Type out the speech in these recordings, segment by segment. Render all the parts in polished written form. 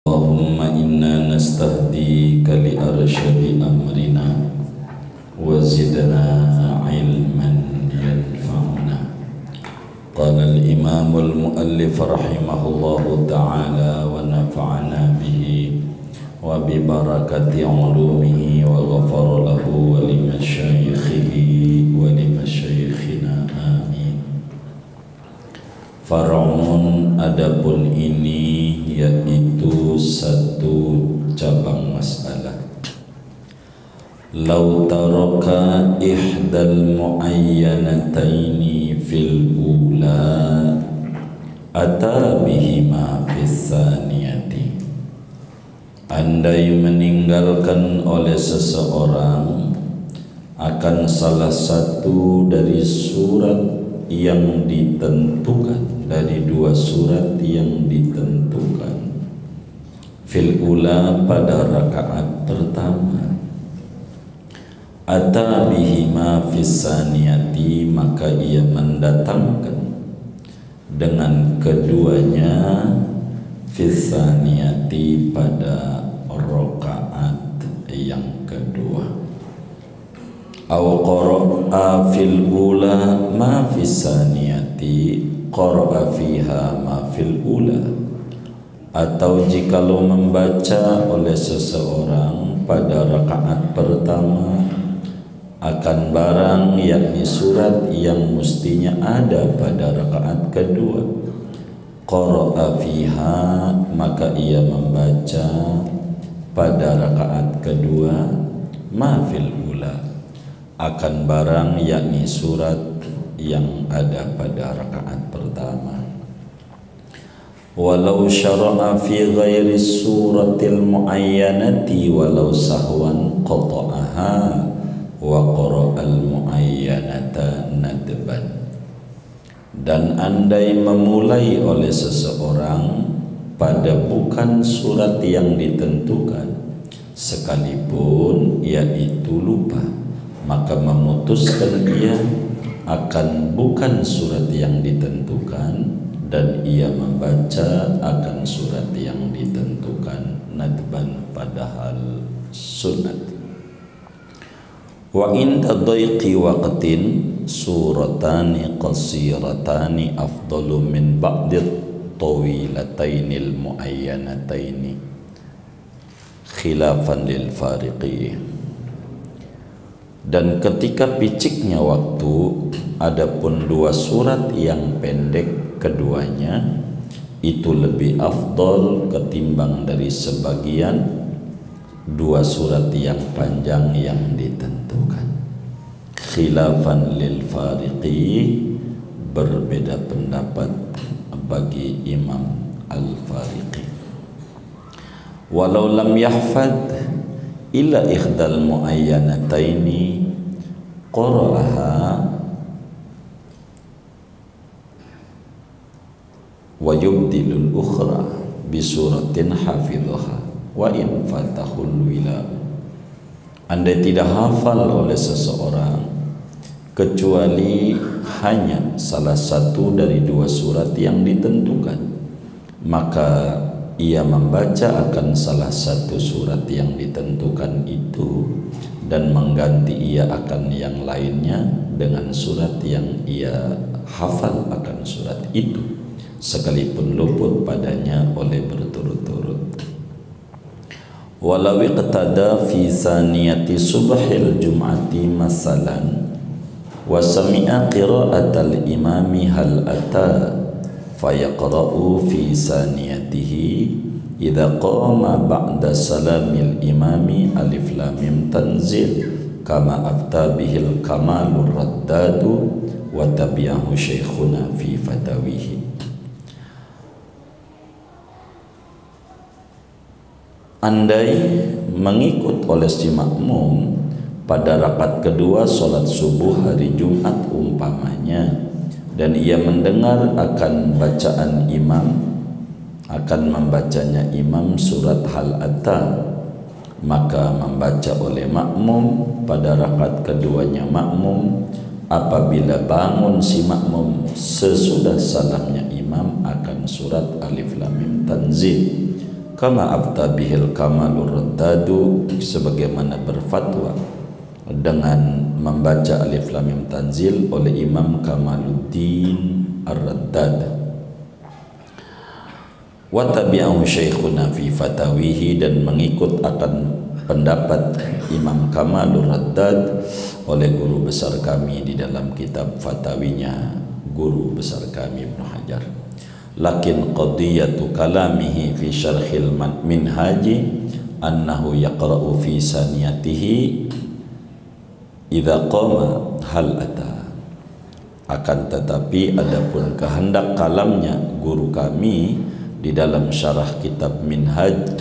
Allahumma inna nastahdika li arsyadi amrina wa zidna ilman yanfa'una. Qala al-imam al-muallif rahimahullahu ta'ala wa nafa'ana bihi wa bi barakati ulumihi wa ghafara lahu wa li masyayikhihi wa li masyayikhina amin. Far'un, adapun ini yaitu satu cabang masalah. Lau taraka ihdal muayyanataini fil ula ata bihima fis saniyati. Andai meninggalkan oleh seseorang akan salah satu dari surat yang ditentukan, dari dua surat yang ditentukan, fil ula, pada rakaat pertama, ata bihima fis saniyati, maka ia mendatangkan dengan keduanya fis saniyati, pada rakaat yang kedua. Aw qara'a fil ula ma fis saniyati qara'a fiha ma fil ula, atau jikalau membaca oleh seseorang pada rakaat pertama akan barang yakni surat yang mestinya ada pada rakaat kedua, qara'a fiha, maka ia membaca pada rakaat kedua ma fil ula, akan barang yakni surat yang ada pada rakaat pertama. Walau syara'a fi ghairi suratil muayyanati walau sahwan qata'aha wa qara'al muayyanata nadban. Dan andai memulai oleh seseorang pada bukan surat yang ditentukan, sekalipun ia itu lupa, maka memutuskan ia akan bukan surat yang ditentukan dan ia membaca akan surat yang ditentukan nadban, padahal sunat. Wa inda dhaiqi waqtin suratani qasiratani afdalu min ba'di tawilatainil muayyanataini khilafan lil fariqi. Dan ketika piciknya waktu, adapun dua surat yang pendek keduanya itu lebih afdol ketimbang dari sebagian dua surat yang panjang yang ditentukan. Khilafan lil fariqi, berbeda pendapat bagi Imam Al-Fariqi. Walau lam yahfad illa ikhdal muayyanataini qara'aha wa yubdilul ukhra bisuratin hafidhaha wa in fatahul wila. Andai tidak hafal oleh seseorang kecuali hanya salah satu dari dua surat yang ditentukan, maka ia membaca akan salah satu surat yang ditentukan itu dan mengganti ia akan yang lainnya dengan surat yang ia hafal akan surat itu, sekalipun luput padanya oleh berturut-turut. Walau iqtada fi saniyati subhil jum'ati masalan wa sami'a qira'atal imami hal ata fayaqra'u fi saniyatihi idza qama ba'da salamil imami alif lam mim tanzil kama afta bihil kamalur raddadu wa tabi'ahu syekhuna fi fatawihi. Andai mengikut oleh si makmum pada rakaat kedua salat subuh hari Jumat umpamanya, dan ia mendengar akan bacaan imam, akan membacanya imam surat hal ata, maka membaca oleh makmum pada rakaat keduanya makmum apabila bangun si makmum sesudah salamnya imam akan surat alif lam mim tanzil kama afta bihil kamalur raddadu, sebagaimana berfatwa dengan membaca Alif Lam Mim Tanzil oleh Imam Kamaluddin Ar-Raddad. Wa tabi'ahu syekhuna fi fatawihi, dan mengikut akan pendapat Imam Kamalur Raddad oleh guru besar kami di dalam kitab fatawinya, guru besar kami Ibnu Hajar. Lakin qadiyatu kalamihi fi syarhil minhaji annahu yaqra'u fi saniyatihi idza qama hal ata. Akan tetapi adapun kehendak kalamnya guru kami di dalam syarah kitab Minhaj,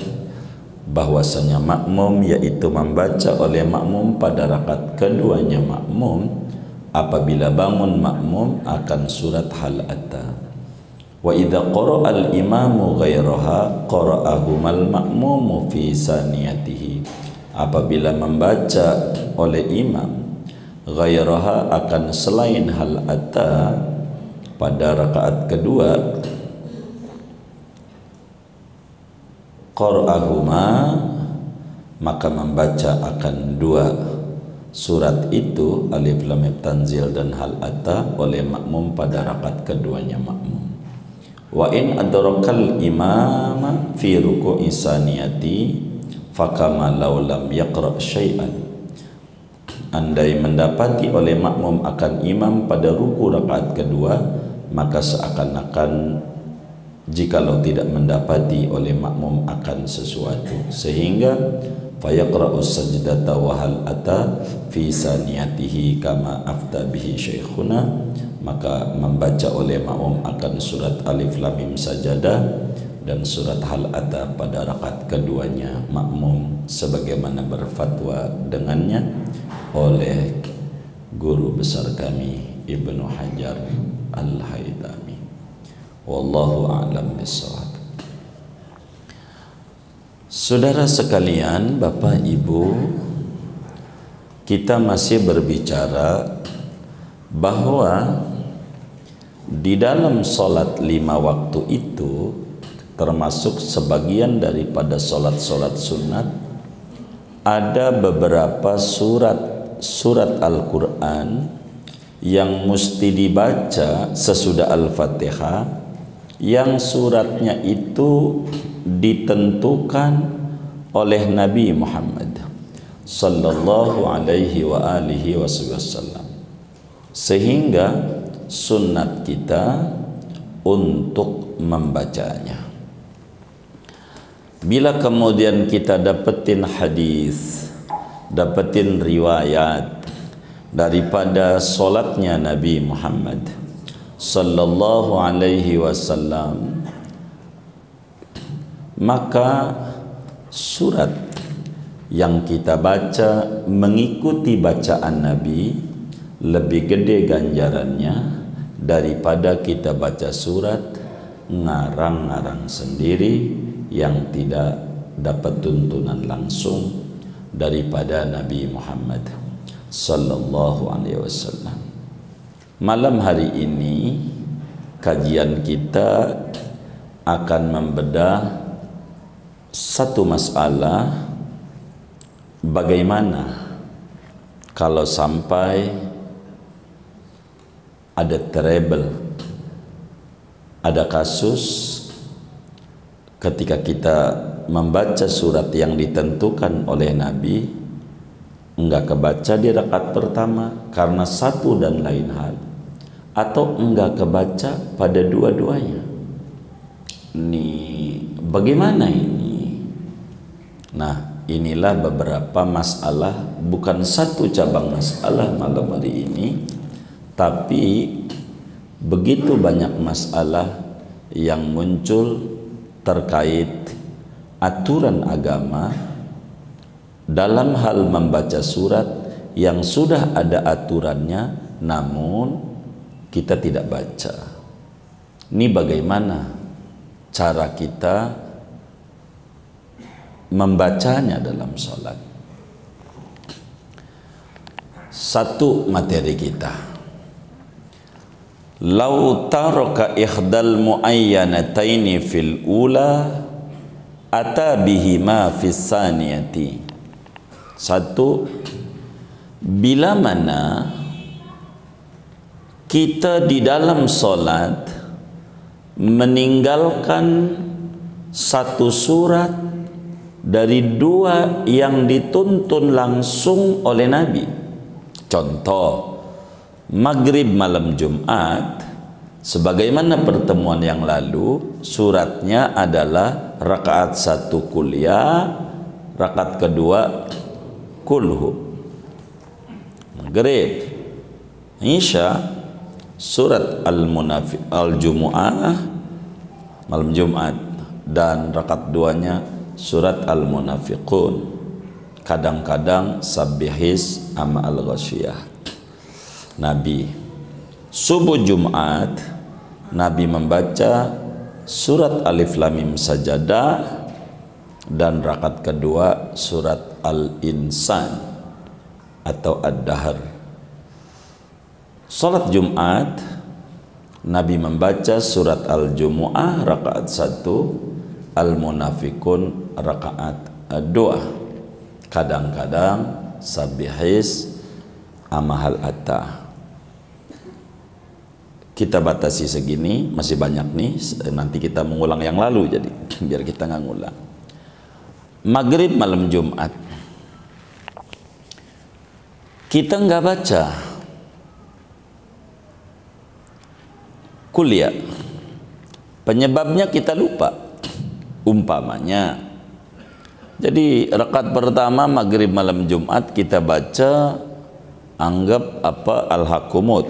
bahwasanya makmum yaitu membaca oleh makmum pada rakaat keduanya makmum apabila bangun makmum akan surat hal ata. Wa idza qara'a al-imamu ghairaha qara'ahumal ma'mumu fi saniyatihi, apabila membaca oleh imam ghairaha akan selain hal ata pada rakaat kedua, qara'ahuma, maka membaca akan dua surat itu, Alif Lam Mim Tanzil dan hal ata, oleh makmum pada rakaat keduanya makmum. Wa in adrakal imama fi ruku'i saniyati fakama law lam yaqra' syai'an, andai mendapati oleh makmum akan imam pada ruku rakaat kedua, maka seakan-akan jikalau tidak mendapati oleh makmum akan sesuatu, sehingga fayaqra'us sajdata wa hal ata fi saniyatihi kama afta bihi syekhuna, maka membaca oleh makmum akan surat Alif Lam Mim Sajadah dan surat hal ata pada rakaat keduanya makmum, sebagaimana berfatwa dengannya oleh guru besar kami Ibnu Hajar Al-Haytami. Wallahu a'lam bishawab. Saudara sekalian, Bapak Ibu, kita masih berbicara bahwa di dalam solat 5 waktu itu, termasuk sebagian daripada solat-solat sunat, ada beberapa surat Al-Quran yang mesti dibaca sesudah Al-Fatihah, yang suratnya itu ditentukan oleh Nabi Muhammad sallallahu alaihi wa alihi wasallam, sehingga sunnat kita untuk membacanya. Bila kemudian kita dapetin hadis, dapetin riwayat daripada solatnya Nabi Muhammad sallallahu alaihi wasallam, maka surat yang kita baca mengikuti bacaan Nabi lebih gede ganjarannya daripada kita baca surat ngarang-ngarang sendiri yang tidak dapat tuntunan langsung daripada Nabi Muhammad sallallahu alaihi wasallam. Malam hari ini kajian kita akan membedah satu masalah, bagaimana kalau sampai ada trouble, ada kasus ketika kita membaca surat yang ditentukan oleh Nabi enggak kebaca di rakaat pertama karena satu dan lain hal, atau enggak kebaca pada dua-duanya. Bagaimana ini? Nah, inilah beberapa masalah, bukan satu cabang masalah malam hari ini, tapi begitu banyak masalah yang muncul terkait aturan agama dalam hal membaca surat yang sudah ada aturannya, namun kita tidak baca. Ini bagaimana cara kita membacanya dalam sholat? Satu materi kita, lau taraka ikhdal muayyanataini fil ula ata bihima fis saniyati. Satu, bila mana kita di dalam solat meninggalkan satu surat dari dua yang dituntun langsung oleh Nabi. Contoh, maghrib malam Jumat, sebagaimana pertemuan yang lalu, suratnya adalah rakaat 1 kuliah, rakaat kedua kulhu. Maghrib, Isya, surat Al-Jumu'ah malam Jumat, dan rakaat duanya surat Al-Munafiqun. Kadang-kadang Sabbihis ama Al-Ghasyiyah. Nabi subuh Jumat, Nabi membaca surat Alif Lam Mim Sajadah, dan rakaat kedua surat Al-Insan atau Ad-Dahr. Salat Jumat, Nabi membaca surat Al-Jumu'ah rakaat 1, Al-Munafiqun rakaat 2. Kadang-kadang Sabbihis amahal atta. Kita batasi segini, masih banyak nih, nanti kita mengulang yang lalu, jadi biar kita nggak ngulang. Maghrib malam Jumat, kita nggak baca kuliah, penyebabnya kita lupa. Umpamanya, jadi rakaat pertama maghrib malam Jumat kita baca, anggap apa, Al-Hakumut.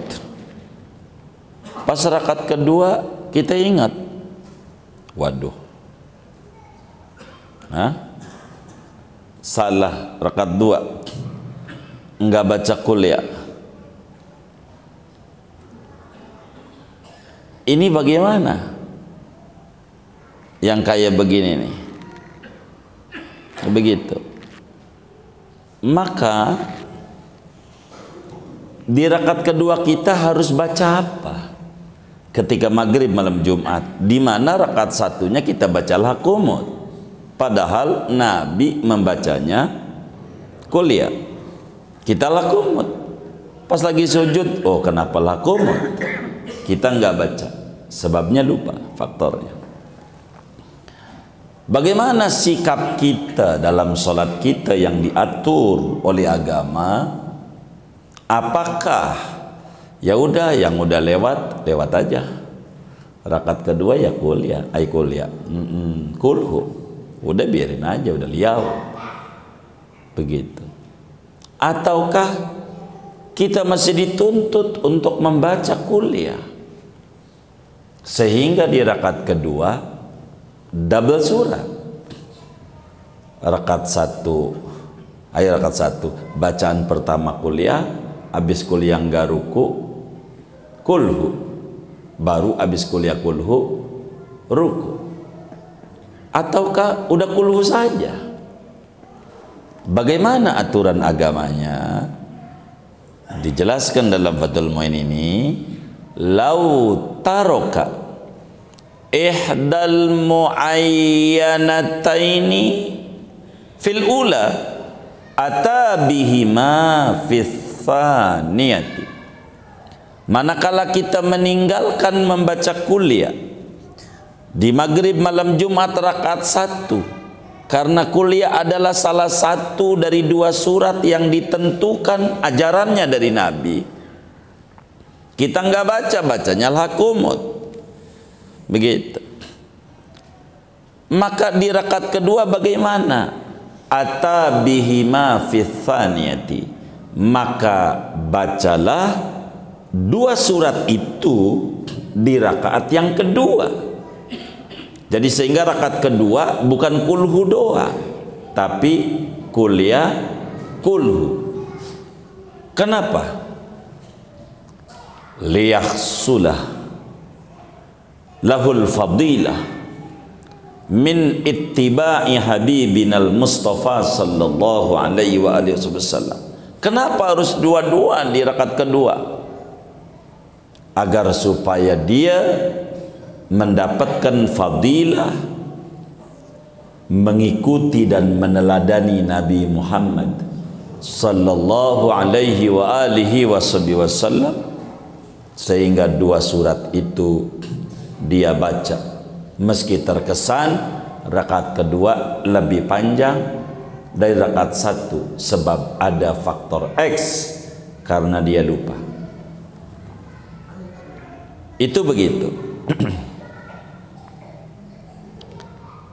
Pas rakaat kedua kita ingat, waduh, salah, rakaat 2 enggak baca kuliah. Ini bagaimana? Yang kayak begini nih, begitu. Maka di rakaat kedua kita harus baca apa? Ketika maghrib malam Jumat, di mana rakaat satunya kita baca Al-Hakumut, padahal Nabi membacanya kuliah. Kita Al-Hakumut. Pas lagi sujud, oh kenapa Al-Hakumut? Kita nggak baca, sebabnya lupa, faktornya. Bagaimana sikap kita dalam sholat kita yang diatur oleh agama? Apakah ya udah, yang udah lewat aja, rakaat kedua ya kuliah, kulhu, udah biarin aja, udah liau, begitu? Ataukah kita masih dituntut untuk membaca kuliah, sehingga di rakaat kedua double surat, rakaat 1 bacaan pertama kuliah, habis kuliah nggak ruku kulhu, baru habis kuliah kulhu ruku. Ataukah udah kulhu saja? Bagaimana aturan agamanya? Dijelaskan dalam Fathul Mu'in ini, lau taroka ihdal muayyanataini fil ula ata bihima fis saniyati. Manakala kita meninggalkan membaca kuliah di maghrib malam Jumat rakaat 1, karena kuliah adalah salah satu dari 2 surat yang ditentukan ajarannya dari Nabi, kita nggak bacanya Al-Hakumut, begitu. Maka di rakaat kedua bagaimana? Ata bihima fis saniyati, maka bacalah 2 surat itu di rakaat yang kedua. Jadi sehingga rakaat kedua bukan kulhu doa, tapi kuliah kulhu. Kenapa? Liyahsulah lahul fadilah min ittiba'i habibinal Mustafa sallallahu alaihi wa alihi wasallam. Kenapa harus dua-dua di rakaat kedua? Agar supaya dia mendapatkan fadilah, mengikuti dan meneladani Nabi Muhammad sallallahu alaihi wa alihi wasallam, sehingga dua surat itu dia baca meski terkesan rakaat kedua lebih panjang dari rakaat satu, sebab ada faktor X karena dia lupa. Itu begitu.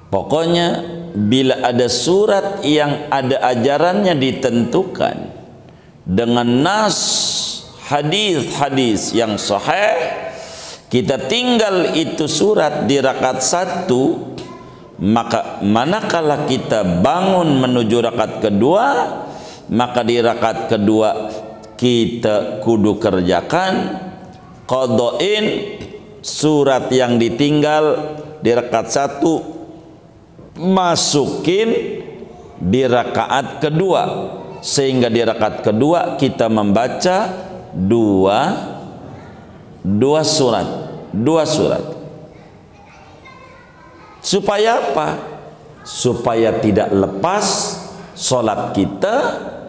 Pokoknya bila ada surat yang ada ajarannya ditentukan dengan nas hadis-hadis yang sahih, kita tinggal itu surat di rakaat satu, maka manakala kita bangun menuju rakaat kedua, maka di rakaat kedua kita kudu kerjakan qada'in surat yang ditinggal di rakaat satu, masukin di rakaat kedua, sehingga di rakaat kedua kita membaca dua surat. Supaya apa? Supaya tidak lepas solat kita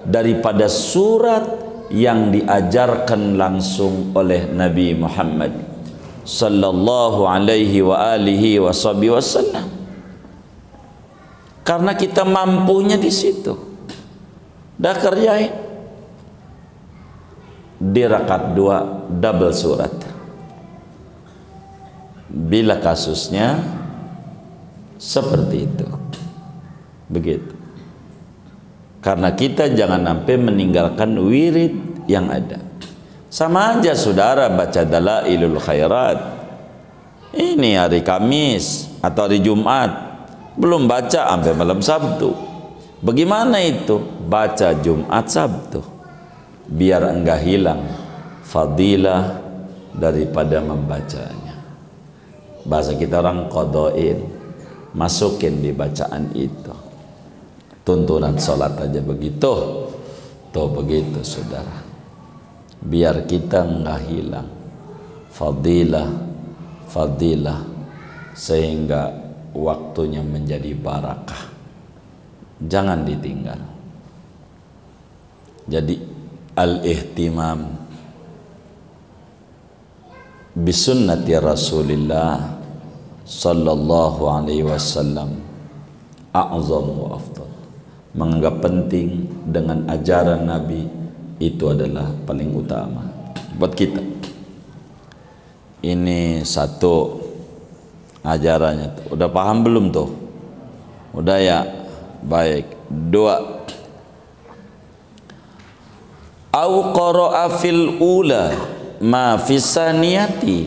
daripada surat yang diajarkan langsung oleh Nabi Muhammad sallallahu alaihi wa alihi wasallam. Karena kita mampunya di situ, dah kerjain di rakaat dua double surat. Bila kasusnya seperti itu, begitu. Karena kita jangan sampai meninggalkan wirid yang ada. Sama aja saudara baca Dalailul Khairat ini hari Kamis atau hari Jumat, belum baca sampai malam Sabtu. Bagaimana itu? Baca Jumat Sabtu, biar enggak hilang fadilah daripada membacanya. Bahasa kita orang qada'in, masukin di bacaan itu. Tuntunan sholat aja begitu. Tuh begitu saudara, biar kita enggak hilang fadilah sehingga waktunya menjadi barakah. Jangan ditinggal. Jadi al-ihtimam bisunnati Rasulillah sallallahu alaihi wasallam a'zam wa afdal. Menganggap penting dengan ajaran Nabi itu adalah paling utama buat kita. Ini satu ajarannya tuh. Udah paham belum tuh? Udah ya? Baik. Dua, au qara'a fil ula ma fis saniyati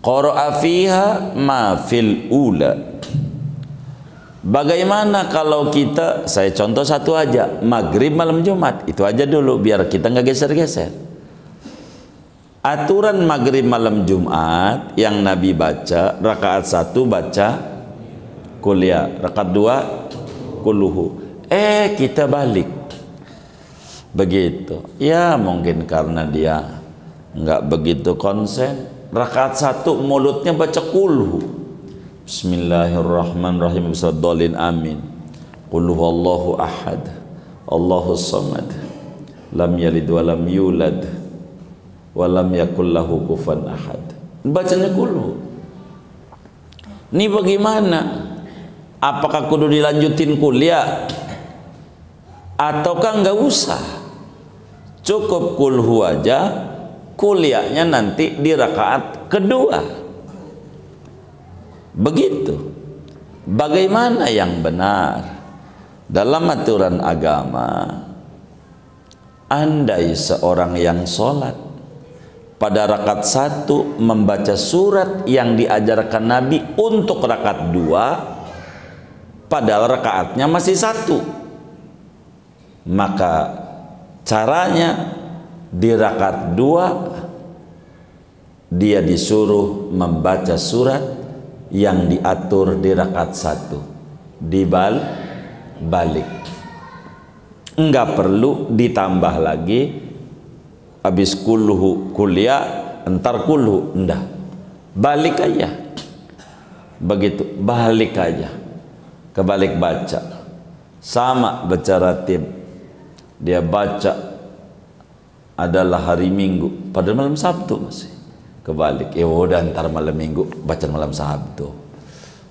qara'a fiha ma fil ula. Bagaimana kalau kita, saya contoh satu aja, maghrib malam Jumat, itu aja dulu biar kita nggak geser-geser. Aturan maghrib malam Jumat yang Nabi baca, rakaat satu baca kuliah, rakaat dua kuluhu. Kita balik begitu. Ya mungkin karena dia nggak begitu konsen. Rakaat satu mulutnya baca kulhu. Bismillahirrahmanirrahim. Bismillahirrahmanirrahim. Amin. Qul huwallahu ahad, Allahus samad, lam yalid wa lam yulad, walam yakul lahu kufuwan ahad. Bacanya kulhu. Ini bagaimana? Apakah kudu dilanjutin kuliah ataukah nggak usah? Cukup kulhu aja, kuliahnya nanti di rakaat kedua. Begitu. Bagaimana yang benar? Dalam aturan agama, andai seorang yang sholat pada rakaat satu membaca surat yang diajarkan Nabi untuk rakaat dua, padahal rakaatnya masih satu, maka caranya di rakaat dua dia disuruh membaca surat yang diatur di rakaat satu, balik, enggak perlu ditambah lagi. Habis kulhu kuliah entar kulhu, enggak, balik aja begitu, balik aja. kebalik baca. Sama baca ratib, dia baca adalah hari Minggu, padahal malam Sabtu masih. Kebalik, ya udah ntar malam Minggu baca malam Sabtu.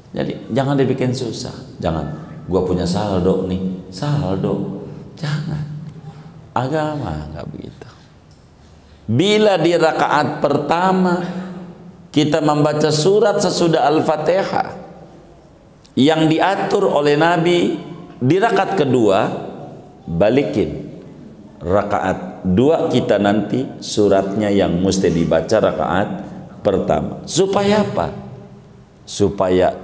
Jadi jangan dibikin susah. Jangan, gua punya saldo nih, saldo. Jangan. Agama nggak begitu. Bila di rakaat pertama kita membaca surat sesudah Al-Fatihah yang diatur oleh Nabi, di rakaat kedua balikin. Rakaat 2 kita nanti suratnya yang mesti dibaca rakaat pertama. Supaya apa? Supaya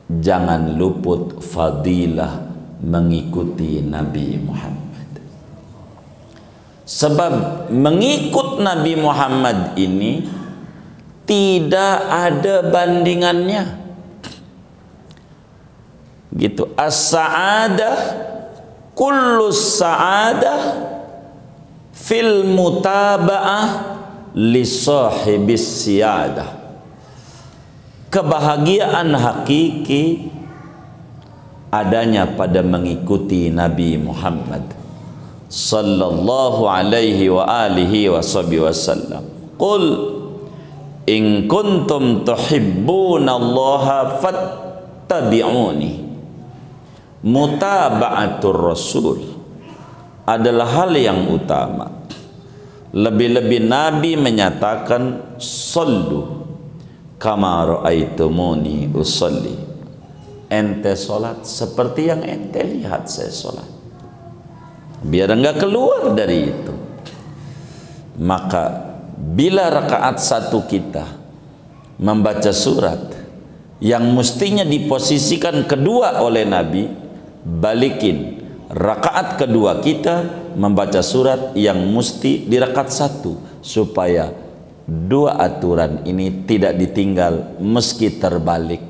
jangan luput fadilah mengikuti Nabi Muhammad. Sebab mengikut Nabi Muhammad ini tidak ada bandingannya. Gitu. As-sa'adah kullu sa'adah fil mutaba'ah li sahibis siyadah. Kebahagiaan hakiki adanya pada mengikuti Nabi Muhammad sallallahu alaihi wa alihi wasallam. Qul in kuntum tuhibbunallaha fattabi'uni. Mutaba'atur rasul adalah hal yang utama. Lebih-lebih Nabi menyatakan sallu kama ra'aitumuni usalli. Ente solat seperti yang ente lihat saya solat. Biar enggak keluar dari itu. Maka bila rakaat 1 kita membaca surat yang mestinya diposisikan kedua oleh Nabi, balikin rakaat kedua kita membaca surat yang mesti di rakaat 1, supaya 2 aturan ini tidak ditinggal meski terbalik.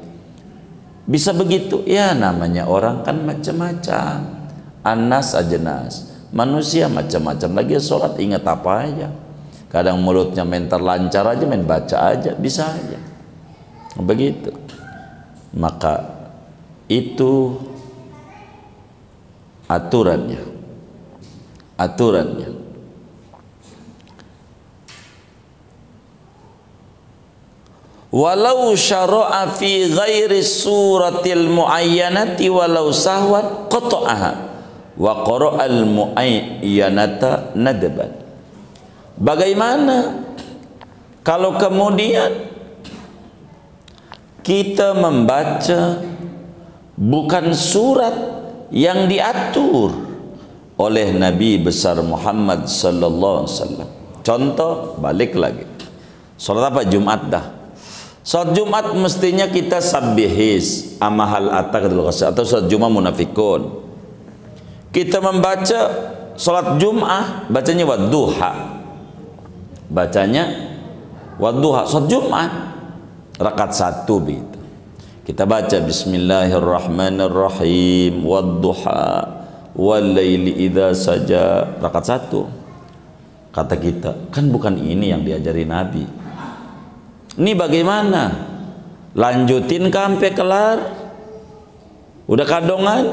Bisa begitu ya, namanya orang kan macam-macam. Anas ajenas, manusia macam-macam. Lagi sholat ingat apa aja. Kadang mulutnya main terlancar aja, main baca aja, bisa aja. Begitu. Maka itu aturannya. Walau syara'a fi ghairi suratil muayyanati walau sahwan qata'aha wa qara'al muayyanata nadban. Bagaimana kalau kemudian kita membaca bukan surat yang diatur oleh Nabi besar Muhammad sallallahu alaihi wasallam? Contoh, balik lagi. Salat apa? Jumat dah. Salat Jumat mestinya kita sabbihis amahal atakadul qasas atau salat Jumat munafikun. Kita membaca salat Jumat bacanya wadduha. Bacanya wadduha salat Jumat rakaat 1 begitu. Kita baca bismillahirrahmanirrahim wadduha wal laili idza saja rakaat 1. Kata kita, kan bukan ini yang diajari Nabi. Ini bagaimana? Lanjutin sampai kelar? Udah kadongan?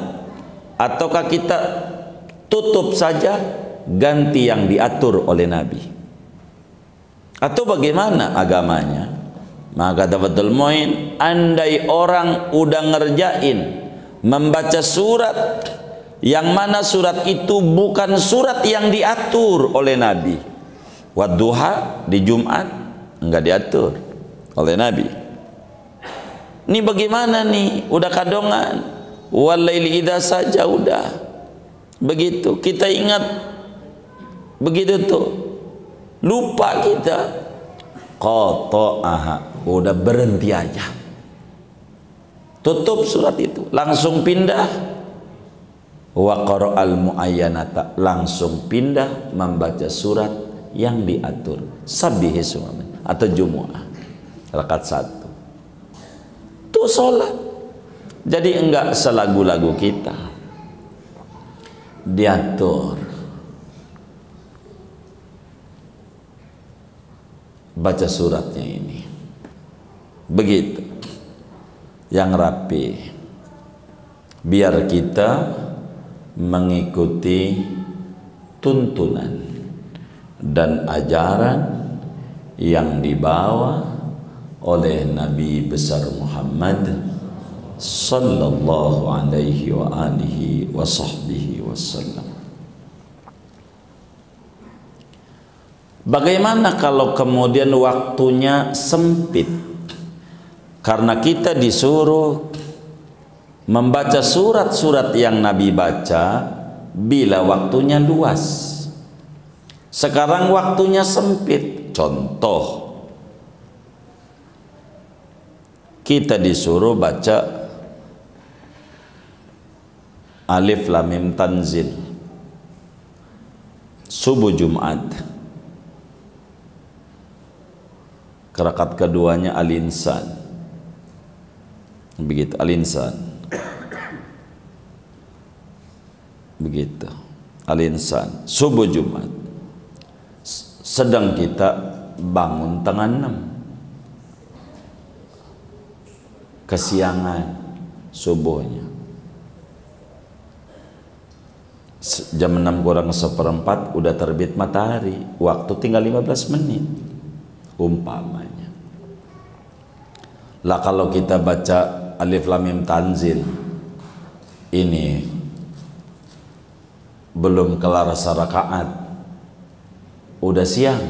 Ataukah kita tutup saja, ganti yang diatur oleh Nabi? Atau bagaimana agamanya? Maka kata Fathul Muin, andai orang udah ngerjain membaca surat yang mana surat itu bukan surat yang diatur oleh Nabi. Wadduha di Jumat enggak diatur oleh Nabi. Ini bagaimana nih? Udah kadongan. Walaili idza saja udah. Begitu. Kita ingat begitu tuh. Lupa kita. Qata'aha. Udah berhenti aja. Tutup surat itu. Langsung pindah. Wa qara'al muayyanata. Langsung pindah membaca surat yang diatur. Sabbihis atau Jumu'ah. Rakaat 1. Itu sholat. Jadi enggak selagu-lagu kita. Diatur. Baca suratnya ini. Begitu. Yang rapi. biar kita mengikuti tuntunan dan ajaran yang dibawa oleh Nabi besar Muhammad sallallahu alaihi wa alihi wa sahbihi wasallam. Bagaimana kalau kemudian waktunya sempit? Karena kita disuruh membaca surat-surat yang Nabi baca bila waktunya luas. Sekarang waktunya sempit. Contoh, kita disuruh baca Alif Lam Mim Tanzil subuh Jumat. Rakaat keduanya Al-Insan. Begitu, Al-Insan. Begitu, Al-Insan subuh Jumat. Sedang kita bangun tengah 6 kesiangan subuhnya, jam 6 kurang seperempat udah terbit matahari, waktu tinggal 15 menit umpamanya. Lah kalau kita baca Alif Lam Mim Tanzil ini belum kelar serakaat udah siang,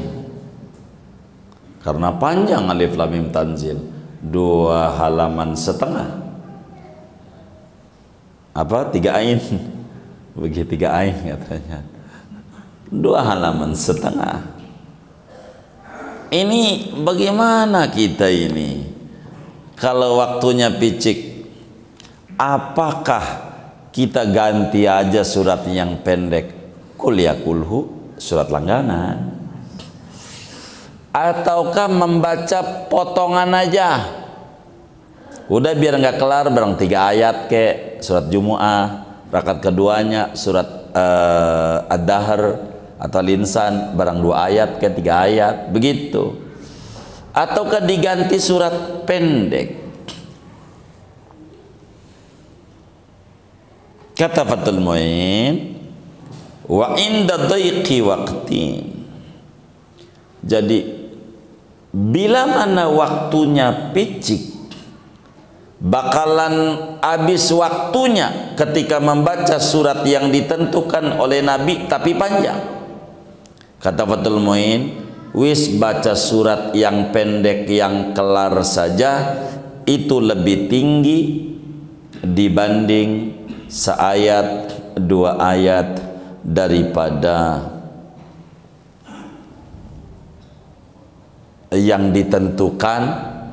karena panjang Alif Lam Mim Tanzil 2 halaman setengah, apa 3 ain begitu, 3 ain katanya, 2 halaman setengah. Ini bagaimana kita ini kalau waktunya picik? Apakah kita ganti aja surat yang pendek, Qul ya kulhu, surat langganan, ataukah membaca potongan aja? Udah biar nggak kelar, barang 3 ayat ke surat Jumu'ah, rakaat keduanya surat Ad-Dahr atau Al-Insan, barang 2 ayat ke 3 ayat, begitu. Ataukah diganti surat pendek? Kata Fathul Mu'in, wa inda dhaiqi waqti. Jadi bila mana waktunya picik, bakalan habis waktunya ketika membaca surat yang ditentukan oleh Nabi tapi panjang. Kata Fathul Mu'in, wis baca surat yang pendek yang kelar saja itu lebih tinggi dibanding seayat 2 ayat daripada yang ditentukan,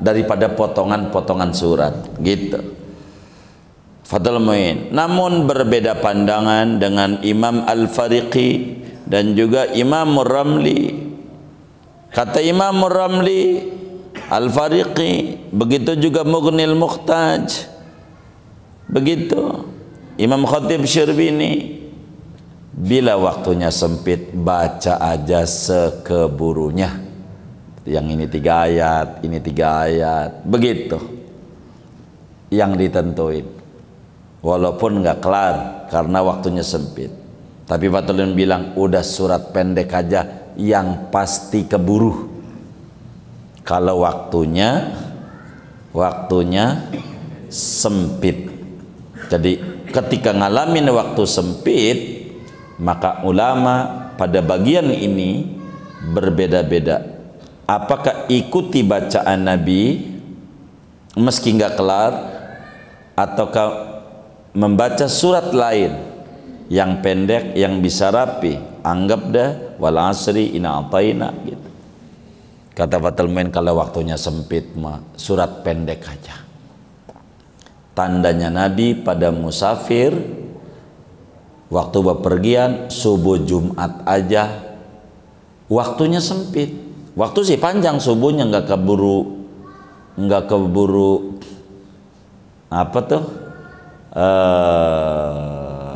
daripada potongan-potongan surat, gitu. Fathul Mu'in. Namun berbeda pandangan dengan Imam Al-Fariqi dan juga Imam Ramli. Kata Imam Ramli, Al-Fariqi, begitu juga Mughnil Muhtaj, begitu Imam Khatib Syrbini, bila waktunya sempit baca aja sekeburunya, yang ini 3 ayat, ini 3 ayat, begitu yang ditentuin, walaupun nggak kelar karena waktunya sempit. Tapi Fathul bilang udah surat pendek aja yang pasti keburu kalau waktunya sempit. Jadi ketika ngalamin waktu sempit, maka ulama pada bagian ini berbeda-beda. Apakah ikuti bacaan Nabi meski nggak kelar, ataukah membaca surat lain yang pendek yang bisa rapi, anggap dah wal asri inna ataina gitu. Kata Fathul Mu'in, kalau waktunya sempit mah surat pendek aja. Tandanya Nabi pada musafir waktu bepergian subuh Jumat aja waktunya sempit. Waktu sih panjang subuhnya, nggak keburu apa tuh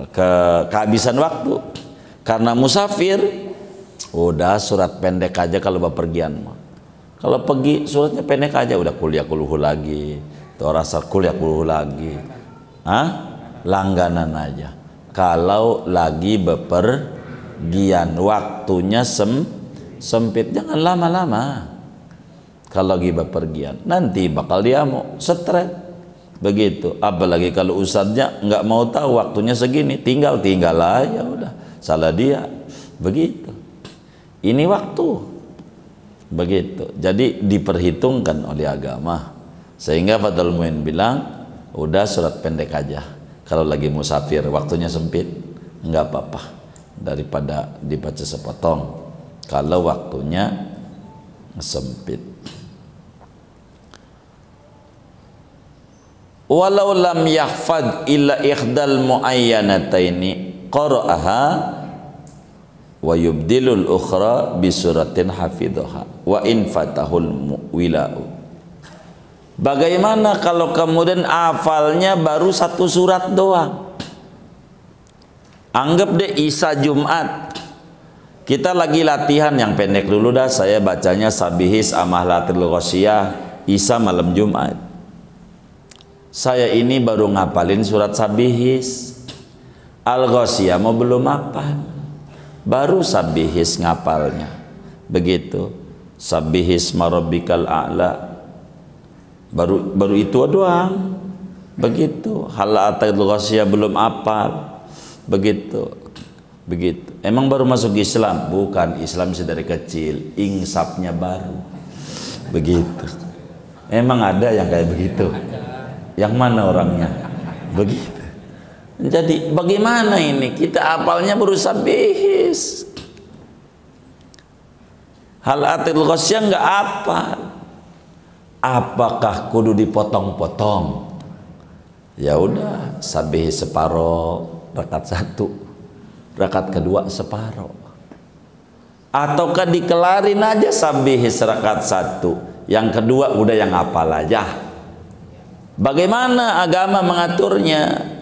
kehabisan waktu karena musafir. Udah surat pendek aja kalau bepergian mah. Kalau pergi suratnya pendek aja, udah kuliah kuluhu lagi, tuh rasa kuliah kuluhu lagi. langganan aja. Kalau lagi bepergian, waktunya sempit, jangan lama-lama. Kalau lagi bepergian, nanti bakal diamuk, stres. Begitu. Apalagi kalau ustadznya nggak mau tahu waktunya segini, tinggal aja, udah. Salah dia. Begitu. Ini waktu. Begitu. Jadi diperhitungkan oleh agama. Sehingga Fadl Muin bilang, udah surat pendek aja. Kalau lagi musafir, waktunya sempit, nggak apa-apa. Daripada dibaca sepotong. Kalau waktunya sempit. Walau lam yahfad illa ikhdal muayyanataini qara'aha wa yubdilul ukhra bi suratin hafidhaha wa in fatahul wilau. Bagaimana kalau kemudian hafalnya baru satu surat doang? Anggap deh Isa Jumat, kita lagi latihan yang pendek dulu dah, saya bacanya Sabihis Amahlatil Ghasyiyah Isa malam Jumat. Saya ini baru ngapalin surat Sabihis, Al-Ghasyiyah mau belum hafal, baru Sabihis ngapalnya. Begitu, Sabihis Marabbikal A'la, baru itu doang. Begitu, Halatil Ghasyiyah belum hafal. Begitu. Emang baru masuk Islam? Bukan, Islam dari kecil, insapnya baru. Begitu. Emang ada yang kayak begitu? Yang mana orangnya? Begitu. Jadi bagaimana ini? Kita hafalnya baru Sabihis, Halatil Ghasyiyah nggak hafal. Apakah kudu dipotong-potong? Ya udah, Sabihis separoh, rakaat 1, rakaat kedua separoh. Ataukah dikelarin aja Sabihis rakaat 1, yang kedua udah yang hafal aja. Bagaimana agama mengaturnya?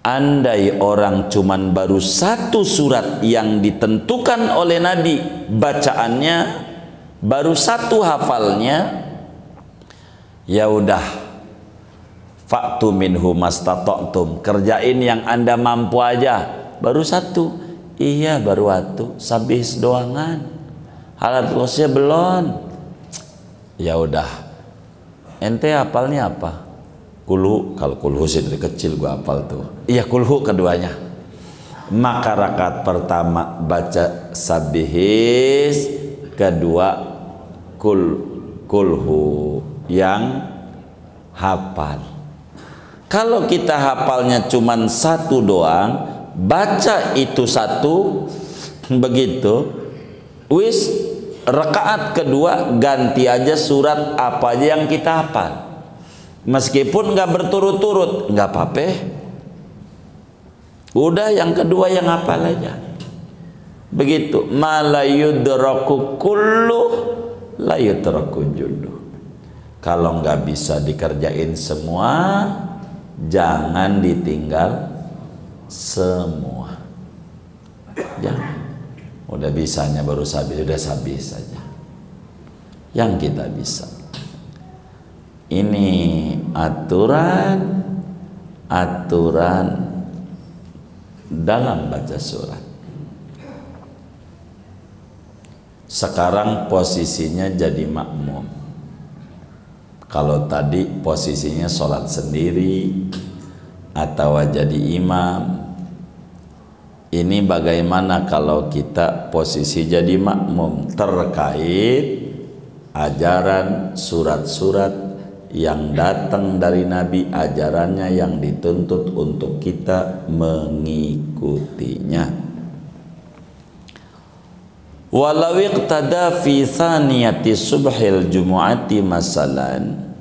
Andai orang cuman baru satu surat yang ditentukan oleh Nabi bacaannya, baru satu hafalnya, ya udah, fa'tu minhu mastata'tum, kerjain yang Anda mampu aja. Baru satu, iya baru satu, Sabihis doangan, Halatil Ghasyiyah belum. Ya udah, ente hafalnya apa? Kulhu. Kalau kulhu sih dari kecil gua hafal tuh. Iya, kulhu keduanya. Maka rakaat pertama baca Sabihis, kedua kulhu yang hafal. Kalau kita hafalnya cuman satu doang, baca itu satu, begitu, wis, rakaat kedua ganti aja surat apa aja yang kita hafal. Meskipun nggak berturut-turut, nggak apa-apa. Udah yang kedua yang hafal aja. Begitu. Ma la yudraku kullu la yudraku jullu. Kalau nggak bisa dikerjain semua, jangan ditinggal semua. Jangan. Udah bisanya baru Sabihis, udah Sabihis saja. Yang kita bisa. Ini aturan dalam baca surat. Sekarang posisinya jadi makmum. Kalau tadi posisinya sholat sendiri atau jadi imam. Ini bagaimana kalau kita posisi jadi makmum terkait ajaran surat-surat yang datang dari Nabi, ajarannya yang dituntut untuk kita mengikutinya. Walau iqtada fi thaniyati subhil jumu'ati masalan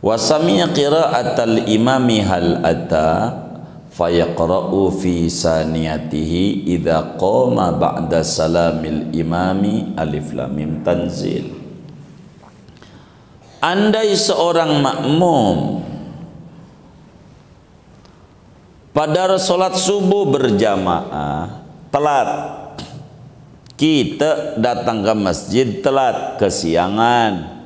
wa sami'a qira'atal imami hal ata fayaqra'u fi saniyatihi idza qama ba'da salamil imami alif lam mim tanzil. Andai seorang makmum pada salat subuh berjamaah telat, kita datang ke masjid telat, kesiangan,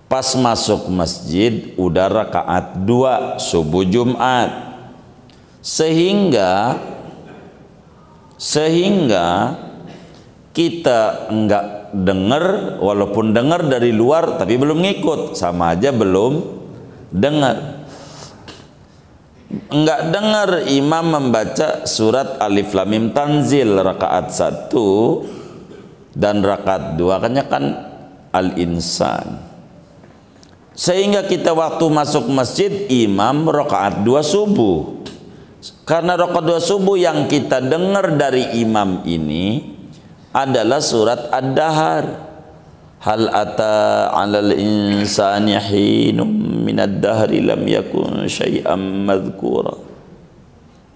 Pas masuk masjid udah rakaat 2 subuh Jumat. Sehingga kita enggak dengar, walaupun dengar dari luar tapi belum ngikut, sama aja belum dengar. Enggak dengar imam membaca surat Alif Lam Mim Tanzil rakaat 1 dan rakaat 2 kan Al-Insan. Sehingga kita waktu masuk masjid imam rakaat 2 subuh. Karena rakaat 2 subuh yang kita dengar dari imam ini adalah surat Ad-Dahar. Hal ata 'alal insani hinum minad dahri lam yakun syai'an madhkura.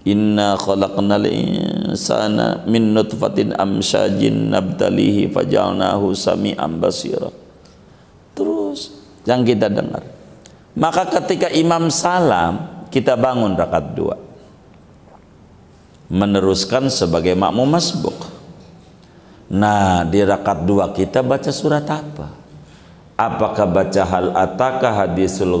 Inna khalaqnal insana min nutfatin amsyajin nabtalihi faja'alnahu sami'an basira. Terus yang kita dengar. Maka ketika imam salam, kita bangun rakaat 2. Meneruskan sebagai makmum masbuk. Nah, di rakaat 2 kita baca surat apa? Apakah baca hal ataka hadisul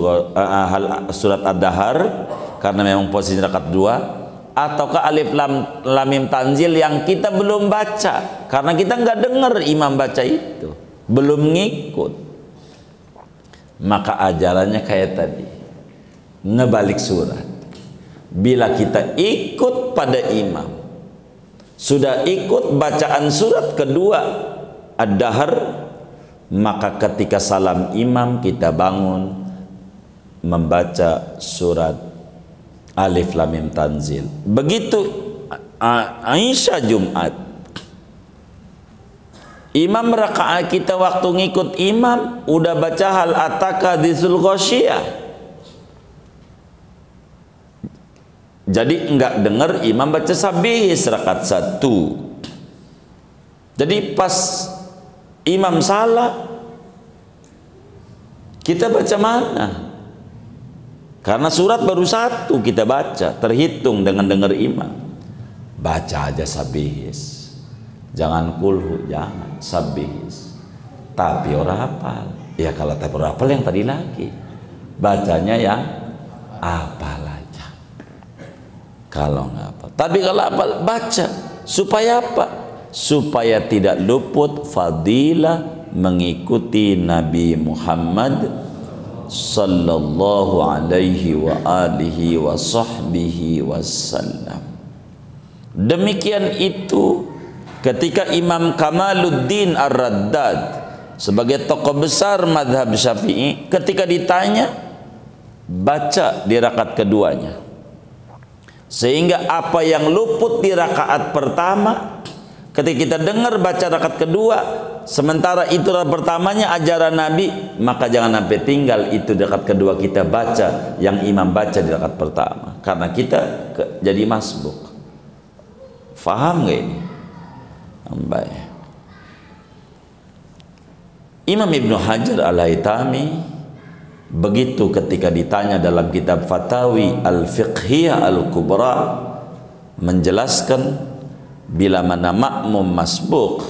surat Ad-Dahar karena memang posisi rakaat 2, ataukah Alif Lam Mim Tanzil yang kita belum baca karena kita nggak dengar imam baca itu, belum ngikut. Maka ajarannya kayak tadi, ngebalik surat. Bila kita ikut pada imam, sudah ikut bacaan surat kedua Ad-Dahar, maka ketika salam imam kita bangun membaca surat Alif Lam Mim Tanzil. Begitu Aisyah Jumat, imam rakaat kita waktu ngikut imam udah baca hal ataka hadisul ghasyiyah. Jadi enggak dengar imam baca sabihis rakaat 1. Jadi pas imam salah kita baca mana? Karena surat baru 1 kita baca, terhitung dengan dengar imam. Baca aja sabihis. Jangan kulhu, jangan sabihis. Tapi orang hafal. Ya kalau tapi orang hafal yang tadi lagi. Bacanya yang hafal aja. Kalau nggak hafal. Tapi kalau hafal baca. Supaya apa? Supaya tidak luput fadilah mengikuti Nabi Muhammad sallallahu alaihi wa alihi wa sahbihi wasallam. Demikian itu ketika Imam Kamaluddin Ar-Raddad sebagai tokoh besar madhab Syafi'i, ketika ditanya baca di rakaat keduanya, sehingga apa yang luput di rakaat pertama ketika kita dengar baca rakaat kedua, sementara itu pertamanya ajaran Nabi, maka jangan sampai tinggal itu di rakaat kedua kita baca yang imam baca di rakaat pertama, karena kita jadi masbuk. Faham gak ini? Baik. Imam Ibnu Hajar Al-Haytami begitu ketika ditanya dalam kitab Fatawi Al-Fiqhiyah Al-Kubra menjelaskan bila mana makmum masbuk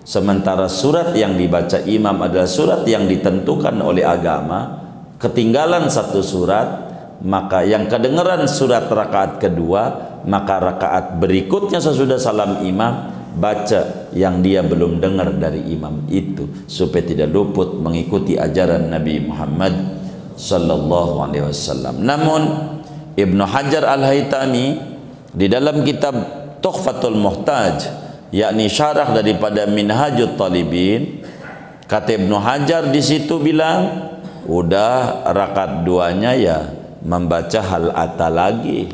sementara surat yang dibaca imam adalah surat yang ditentukan oleh agama, ketinggalan satu surat, maka yang kedengaran surat rakaat kedua, maka rakaat berikutnya sesudah salam imam baca yang dia belum dengar dari imam itu, supaya tidak luput mengikuti ajaran Nabi Muhammad sallallahu alaihi wasallam. Namun Ibnu Hajar Al-Haytami di dalam kitab Tuhfatul Muhtaj, yakni syarah daripada Minhajut Talibin, kata Ibnu Hajar di situ bilang udah rakaat duanya ya membaca hal ata lagi,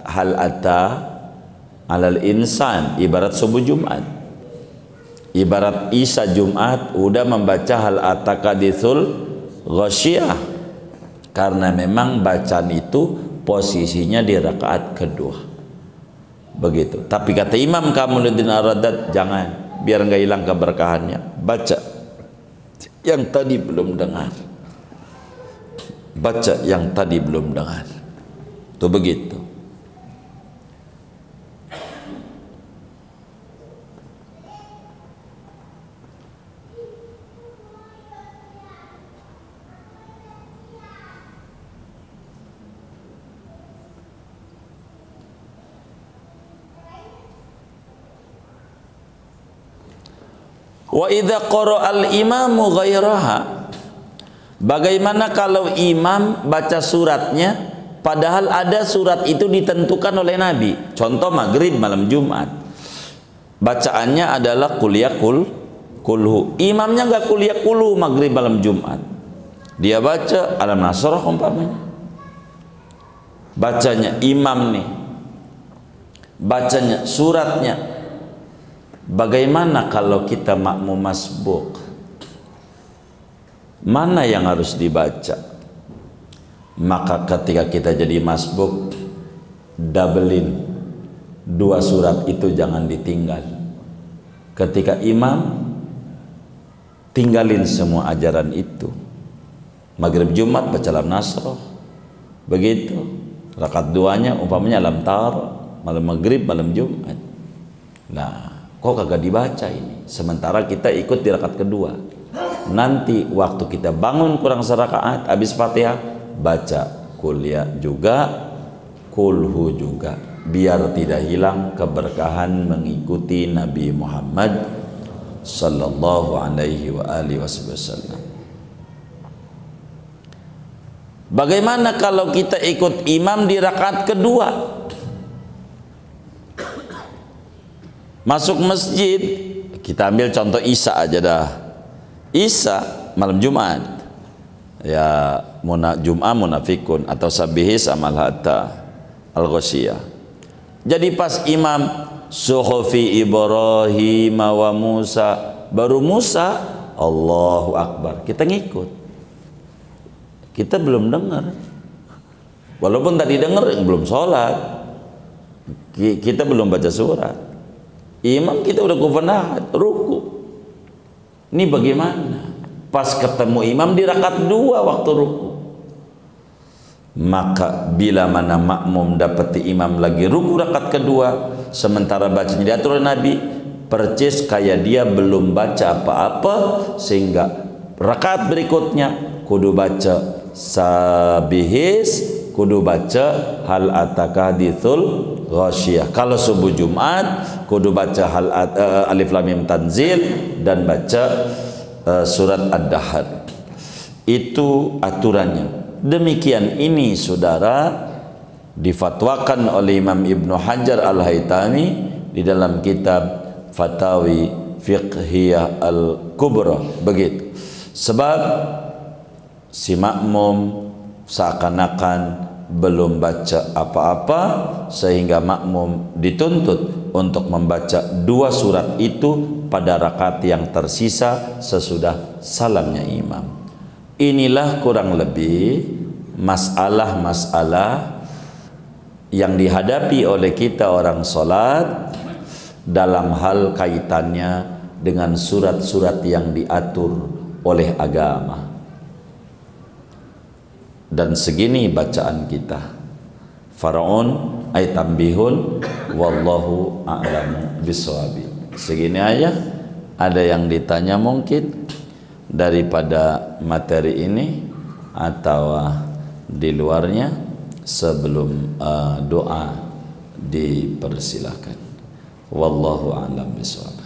hal ata alal insan, ibarat subuh Jumat, ibarat Isya Jumat udah membaca hal atakadithul ghasyiyah, karena memang bacaan itu posisinya di rakaat kedua. Begitu. Tapi kata Imam Kamaluddin Ar-Raddad, jangan, biar nggak hilang keberkahannya, baca yang tadi belum dengar, baca yang tadi belum dengar. Tuh begitu. Wa idza qara'al imamu ghairaha, bagaimana kalau imam baca suratnya padahal ada surat itu ditentukan oleh Nabi. Contoh maghrib malam Jumat, bacaannya adalah qul ya kulhu. Imamnya nggak qul ya kulhu maghrib malam Jumat, dia baca alam nasrah umpamanya. Bacanya imam nih, bacanya suratnya. Bagaimana kalau kita makmum masbuk? Mana yang harus dibaca? Maka ketika kita jadi masbuk, doublein dua surat itu, jangan ditinggal. Ketika imam, tinggalin semua ajaran itu. Maghrib Jumat baca alam nasrah, begitu. Rakaat duanya umpamanya alam tar, malam maghrib, malam Jumat. Nah, kok kagak dibaca ini? Sementara kita ikut di rakaat kedua. Nanti waktu kita bangun kurang serakaat, habis Fatihah baca kuliah juga, kulhu juga, biar tidak hilang keberkahan mengikuti Nabi Muhammad sallallahu alaihi wa alihi wasallam. Bagaimana kalau kita ikut imam di rakaat kedua? Masuk masjid, kita ambil contoh Isya aja dah. Isya malam Jumat, ya Jum'ah munafikun atau sabihis amal hatta al-ghasyiyah. Jadi pas imam suhufi Ibrahim wa Musa, baru Musa Allahu Akbar, kita ngikut. Kita belum dengar, walaupun tadi dengar belum sholat, kita belum baca surat. Imam kita udah kufanah ruku. Ini bagaimana? Pas ketemu imam di rakaat dua waktu ruku. Maka bila mana makmum dapati imam lagi ruku rakaat kedua, sementara bacanya diatur Nabi, percis kayak dia belum baca apa-apa, sehingga rakaat berikutnya kudu baca sabihis, kudu baca hal ataka hadithul ghasyiyah. Kalau subuh Jumat kudu baca hal alif lam mim tanzil dan baca surat ad-dahr. Itu aturannya. Demikian ini saudara difatwakan oleh Imam Ibnu Hajar Al-Haytami di dalam kitab Fatawi Fiqhiyah Al-Kubra, begitu. Sebab si makmum seakan-akan belum baca apa-apa, sehingga makmum dituntut untuk membaca dua surat itu pada rakaat yang tersisa sesudah salamnya imam. Inilah kurang lebih masalah-masalah yang dihadapi oleh kita orang sholat dalam hal kaitannya dengan surat-surat yang diatur oleh agama. Dan segini bacaan kita. Faraun ay tambihun wallahu a'lamu biswabi. Segini aja. Ada yang ditanya mungkin daripada materi ini atau di luarnya, sebelum doa dipersilahkan. Wallahu a'lam biswab.